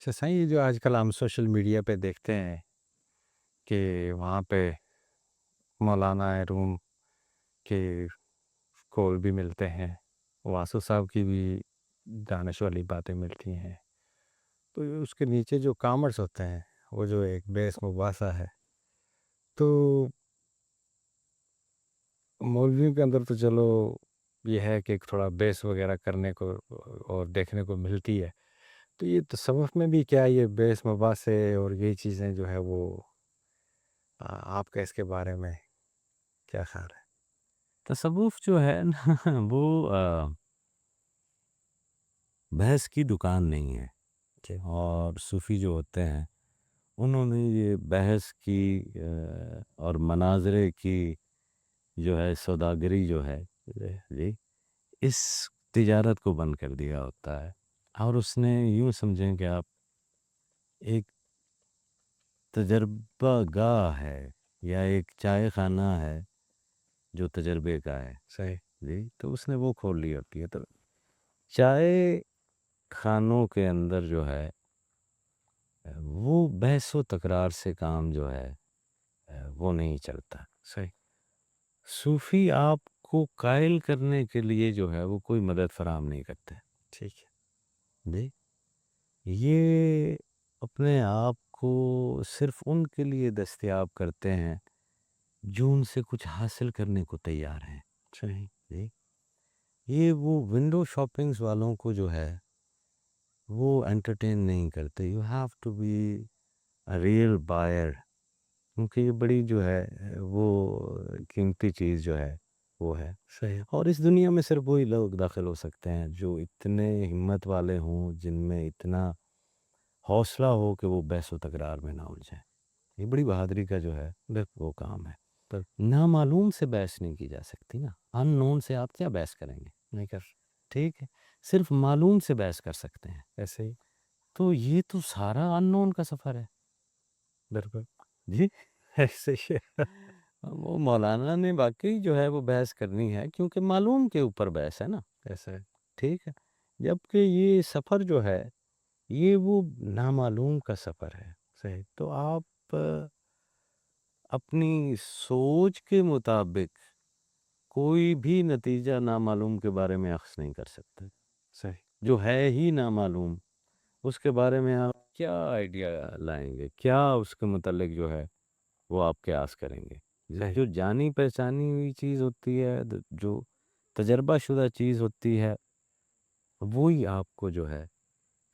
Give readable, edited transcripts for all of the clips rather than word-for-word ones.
اچھا سائیں، یہ جو آج کل ہم سوشل میڈیا پہ دیکھتے ہیں کہ وہاں پہ مولانا روم کے کول بھی ملتے ہیں، واسو صاحب کی بھی دانش والی باتیں ملتی ہیں، تو اس کے نیچے جو کامرس ہوتے ہیں وہ جو ایک بیس مباحثہ ہے، تو مولویوں کے اندر تو چلو یہ ہے کہ تھوڑا بیس وغیرہ کرنے کو اور دیکھنے کو ملتی ہے، تو یہ تصوف میں بھی کیا یہ بیس مباحثے اور یہ چیزیں جو ہے وہ آپ کا اس کے بارے میں کیا خیال ہے؟ تصوف جو ہے نا وہ بحث کی دکان نہیں ہے، جی اور صوفی جو ہوتے ہیں انہوں نے یہ بحث کی اور مناظرے کی جو ہے سوداگری جو ہے جی اس تجارت کو بند کر دیا ہوتا ہے، اور اس نے یوں سمجھیں کہ آپ ایک تجربہ گاہ ہے یا ایک چائے خانہ ہے جو تجربے کا ہے صحیح جی، تو اس نے وہ کھول لی ہوتی ہے۔ تو چائے خانوں کے اندر جو ہے وہ بحث و تکرار سے کام جو ہے وہ نہیں چلتا۔ صحیح صوفی آپ کو قائل کرنے کے لیے جو ہے وہ کوئی مدد فراہم نہیں کرتے ٹھیک ہے جی، یہ اپنے آپ کو صرف ان کے لیے دستیاب کرتے ہیں جو ان سے کچھ حاصل کرنے کو تیار ہیں صحیح جی۔ یہ وہ ونڈو شاپنگز والوں کو جو ہے وہ انٹرٹین نہیں کرتے۔ You have to be a real buyer, کیونکہ یہ بڑی جو ہے وہ قیمتی چیز جو ہے وہ ہے، صحیح اور اس دنیا میں صرف وہی لوگ داخل ہو سکتے ہیں جو اتنے ہمت والے ہوں، جن میں اتنا حوصلہ ہو کہ وہ بحث و تکرار میں نہ الجھیں۔ یہ بڑی بہادری کا جو ہے بالکل وہ کام ہے۔ بالکل نامعلوم سے بحث نہیں کی جا سکتی نا، ان نون سے آپ کیا بحث کریں گے؟ نہیں کر ٹھیک ہے، صرف معلوم سے بحث کر سکتے ہیں۔ ایسے ہی تو یہ تو سارا ان نون کا سفر ہے بالکل جی۔ ایسے ہی وہ مولانا نے واقعی جو ہے وہ بحث کرنی ہے، کیونکہ معلوم کے اوپر بحث ہے نا، ایسا ہے ٹھیک ہے۔ جبکہ یہ سفر جو ہے یہ وہ نامعلوم کا سفر ہے، صحیح تو آپ اپنی سوچ کے مطابق کوئی بھی نتیجہ نامعلوم کے بارے میں اخذ نہیں کر سکتے۔ صحیح جو ہے ہی نامعلوم، اس کے بارے میں آپ کیا آئیڈیا لائیں گے، کیا اس کے متعلق جو ہے وہ آپ قیاس کریں گے؟ صحیح جو جانی پہچانی ہوئی چیز ہوتی ہے، جو تجربہ شدہ چیز ہوتی ہے، وہی آپ کو جو ہے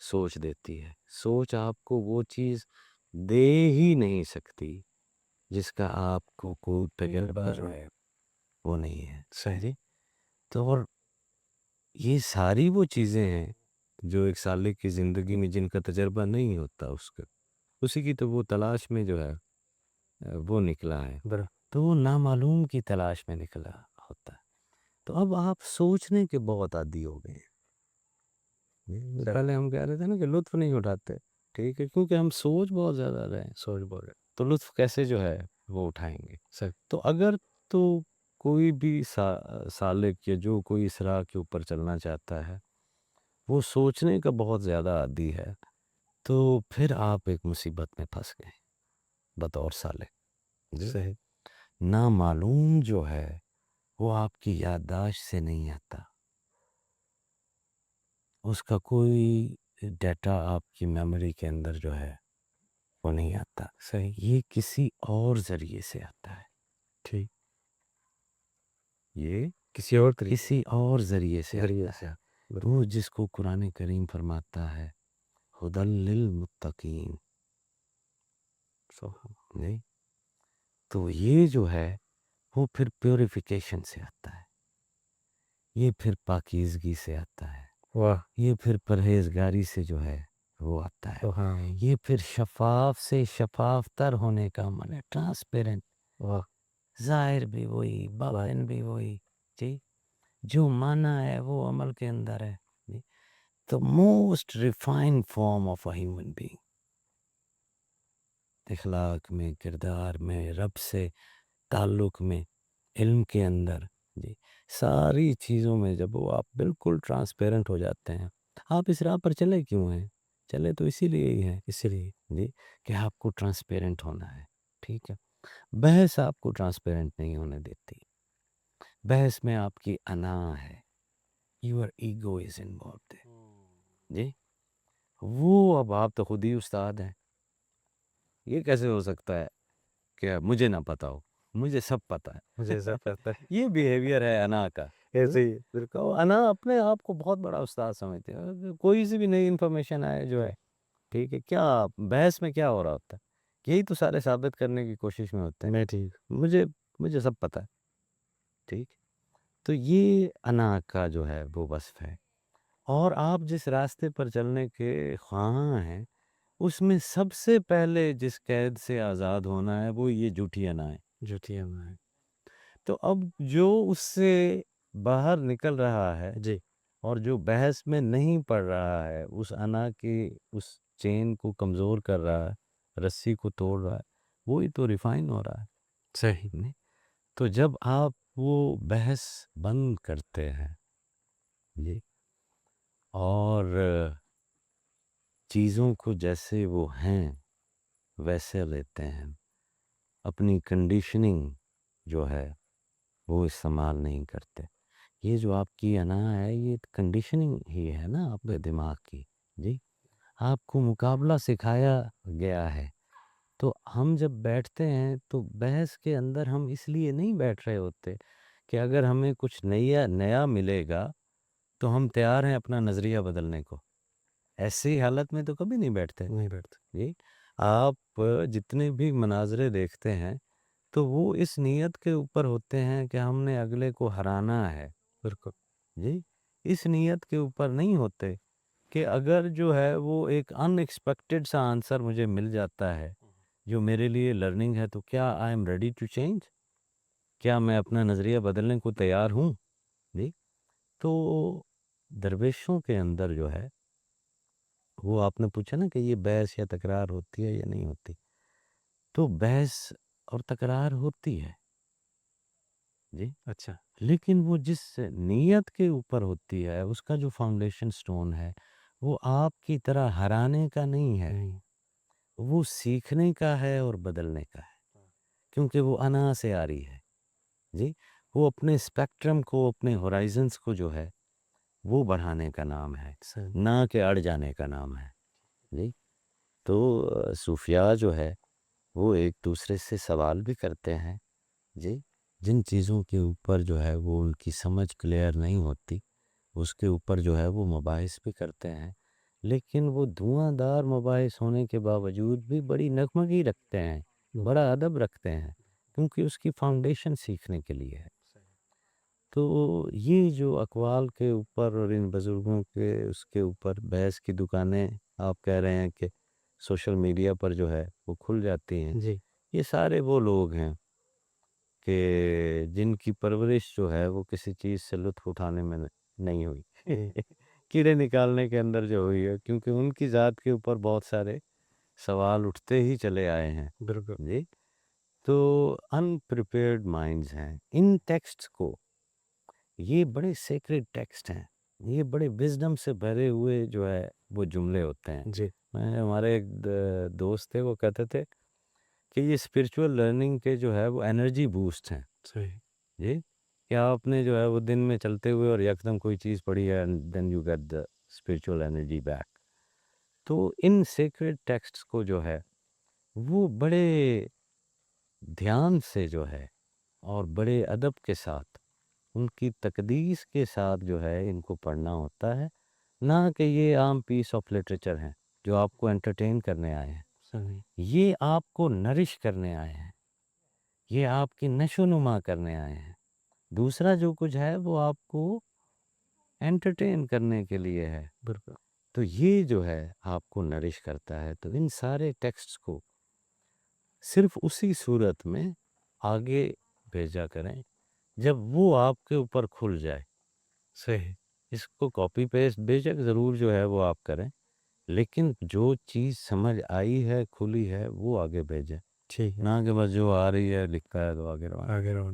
سوچ دیتی ہے۔ سوچ آپ کو وہ چیز دے ہی نہیں سکتی جس کا آپ کو کوئی تجربہ جو ہے وہ نہیں ہے صحیح جی۔ تو اور یہ ساری وہ چیزیں ہیں جو ایک سالک کی زندگی میں جن کا تجربہ نہیں ہوتا، اسی کی تو وہ تلاش میں جو ہے وہ نکلا ہے، بر تو وہ نامعلوم کی تلاش میں نکلا ہوتا ہے۔ تو اب آپ سوچنے کے بہت عادی ہو گئے ہیں۔ صحیح پہلے ہم کہہ رہے تھے نا کہ لطف نہیں اٹھاتے، ٹھیک ہے، کیونکہ ہم سوچ بہت زیادہ رہے ہیں، سوچ بول رہے تو لطف کیسے جو ہے وہ اٹھائیں گے؟ صحیح تو اگر تو کوئی بھی سالک یا جو کوئی اسراء کے اوپر چلنا چاہتا ہے وہ سوچنے کا بہت زیادہ عادی ہے، تو پھر آپ ایک مصیبت میں پھنس گئے بطور سالک جی۔ صحیح نامعلوم جو ہے وہ آپ کی یادداشت سے نہیں آتا، اس کا کوئی ڈیٹا آپ کی میموری کے اندر جو ہے وہ نہیں آتا، صحیح یہ کسی اور ذریعے سے آتا ہے، ٹھیک یہ کسی اور طریقے کسی اور ذریعے سے ذریعے آتا سے ہے، بالکل وہ جس کو قرآن کریم فرماتا ہے ہدی للمتقین نہیں، تو یہ جو ہے وہ پھر پیوریفیکیشن سے آتا ہے، یہ پھر پاکیزگی سے آتا ہے، واہ یہ پھر پرہیزگاری سے جو ہے وہ آتا ہے، سبحان یہ پھر شفاف سے شفاف تر ہونے کا عمل ہے، ٹرانسپیرنٹ، واہ ظاہر بھی وہی باطن بھی وہی جی، جو مانا ہے وہ عمل کے اندر ہے جی۔ The most refined form of a human being، اخلاق میں، کردار میں، رب سے تعلق میں، علم کے اندر جی، ساری چیزوں میں جب وہ آپ بالکل ٹرانسپیرنٹ ہو جاتے ہیں، آپ اس راہ پر چلے کیوں ہیں؟ چلے تو اسی لیے ہی ہیں اسی لیے جی کہ آپ کو ٹرانسپیرنٹ ہونا ہے. ٹھیک ہے. بحث آپ کو ٹرانسپیرنٹ نہیں ہونے دیتی. بحث میں آپ کی انا ہے. Your ego is involved. جی وہ اب آپ تو خود ہی استاد ہیں. یہ کیسے ہو سکتا ہے کہ مجھے نہ پتا ہو؟ مجھے سب پتا ہے. مجھے ایسا پتا ہے. یہ بیہیویئر ہے انا کا. ایسے ہی بالکل انا اپنے آپ کو بہت بڑا استاد سمجھتے ہیں. کوئی سی بھی نئی انفارمیشن آئے جو ہے ٹھیک ہے کیا بحث میں کیا ہو رہا ہوتا ہے یہی تو سارے ثابت کرنے کی کوشش میں ہوتے ہیں. میں ٹھیک. مجھے سب پتا ہے. ٹھیک. تو یہ انا کا جو ہے وہ وصف ہے. اور آپ جس راستے پر چلنے کے خواہاں ہیں اس میں سب سے پہلے جس قید سے آزاد ہونا ہے وہ یہ جھوٹی انا ہے. جھوٹی انا ہے. تو اب جو اس سے باہر نکل رہا ہے جی اور جو بحث میں نہیں پڑ رہا ہے اس انا کی اس چین کو کمزور کر رہا ہے رسی کو توڑ رہا ہے وہی تو ریفائن ہو رہا ہے. صحیح. نہیں؟ تو جب آپ وہ بحث بند کرتے ہیں جی اور چیزوں کو جیسے وہ ہیں ویسے لیتے ہیں اپنی کنڈیشننگ جو ہے وہ استعمال نہیں کرتے. یہ جو آپ کی انا ہے یہ کنڈیشننگ ہی ہے نا آپ کے دماغ کی. جی آپ کو مقابلہ سکھایا گیا ہے. تو ہم جب بیٹھتے ہیں تو بحث کے اندر ہم اس لیے نہیں بیٹھ رہے ہوتے کہ اگر ہمیں کچھ نیا ملے گا تو ہم تیار ہیں اپنا نظریہ بدلنے کو. ایسی حالت میں تو کبھی نہیں بیٹھتے. نہیں بیٹھتے. جی آپ جتنے بھی مناظرے دیکھتے ہیں تو وہ اس نیت کے اوپر ہوتے ہیں کہ ہم نے اگلے کو ہرانا ہے. بالکل. جی اس نیت کے اوپر نہیں ہوتے کہ اگر جو ہے وہ ایک ان ایکسپیکٹڈ سا آنسر مجھے مل جاتا ہے جو میرے لیے لرننگ ہے تو کیا I am ready to change. کیا میں اپنا نظریہ بدلنے کو تیار ہوں. جی تو درویشوں کے اندر جو ہے وہ آپ نے پوچھا نا کہ یہ بحث یا تکرار ہوتی ہے یا نہیں ہوتی. تو بحث اور تکرار ہوتی ہے. جی اچھا. لیکن وہ جس نیت کے اوپر ہوتی ہے اس کا جو فاؤنڈیشن سٹون ہے وہ آپ کی طرح ہرانے کا نہیں ہے. نہیں. وہ سیکھنے کا ہے اور بدلنے کا ہے کیونکہ وہ انا سے آ رہی ہے. جی وہ اپنے اسپیکٹرم کو اپنے ہورائزنس کو جو ہے وہ بڑھانے کا نام ہے صحیح. نہ کہ اڑ جانے کا نام ہے. جی تو صوفیاء جو ہے وہ ایک دوسرے سے سوال بھی کرتے ہیں. جی جن چیزوں کے اوپر جو ہے وہ ان کی سمجھ کلیئر نہیں ہوتی اس کے اوپر جو ہے وہ مباحث بھی کرتے ہیں لیکن وہ دھواں دار مباحث ہونے کے باوجود بھی بڑی نغمگی رکھتے ہیں بڑا ادب رکھتے ہیں کیونکہ اس کی فاؤنڈیشن سیکھنے کے لیے ہے. تو یہ جو اقوال کے اوپر اور ان بزرگوں کے اس کے اوپر بحث کی دکانیں آپ کہہ رہے ہیں کہ سوشل میڈیا پر جو ہے وہ کھل جاتی ہیں. جی یہ سارے وہ لوگ ہیں کہ جن کی پرورش جو ہے وہ کسی چیز سے لطف اٹھانے میں نہیں ہوئی کیڑے نکالنے کے اندر جو ہوئی ہے کیونکہ ان کی ذات کے اوپر بہت سارے سوال اٹھتے ہی چلے آئے ہیں. بالکل. جی تو ان پریپیئرڈ مائنڈز ہیں. ان ٹیکسٹس کو یہ بڑے سیکرڈ ٹیکسٹ ہیں یہ بڑے وزڈم سے بھرے ہوئے جو ہے وہ جملے ہوتے ہیں. جی ہمارے ایک دوست تھے وہ کہتے تھے کہ یہ اسپرچول لرننگ کے جو ہے وہ انرجی بوسٹ ہیں. صحیح. جی کہ آپ نے جو ہے وہ دن میں چلتے ہوئے اور یکدم کوئی چیز پڑھی ہے then you get the spiritual energy back. تو ان سیکرڈ ٹیکسٹس کو جو ہے وہ بڑے دھیان سے جو ہے اور بڑے ادب کے ساتھ ان کی تقدیس کے ساتھ جو ہے ان کو پڑھنا ہوتا ہے نہ کہ یہ عام پیس آف لٹریچر ہیں جو آپ کو انٹرٹین کرنے آئے ہیں. صحیح. یہ آپ کو نرش کرنے آئے ہیں یہ آپ کی نشو نما کرنے آئے ہیں. دوسرا جو کچھ ہے وہ آپ کو انٹرٹین کرنے کے لیے ہے. بالکل. تو یہ جو ہے آپ کو نرش کرتا ہے. تو ان سارے ٹیکسٹس کو صرف اسی صورت میں آگے بھیجا کریں جب وہ آپ کے اوپر کھل جائے. صحیح. اس کو کاپی پیسٹ بے شک ضرور جو ہے وہ آپ کریں لیکن جو چیز سمجھ آئی ہے کھلی ہے وہ آگے بھیجیں ٹھیک ہے. نہ کہ بس جو آ رہی ہے لکھا ہے تو آگے رہا. آگے رہو.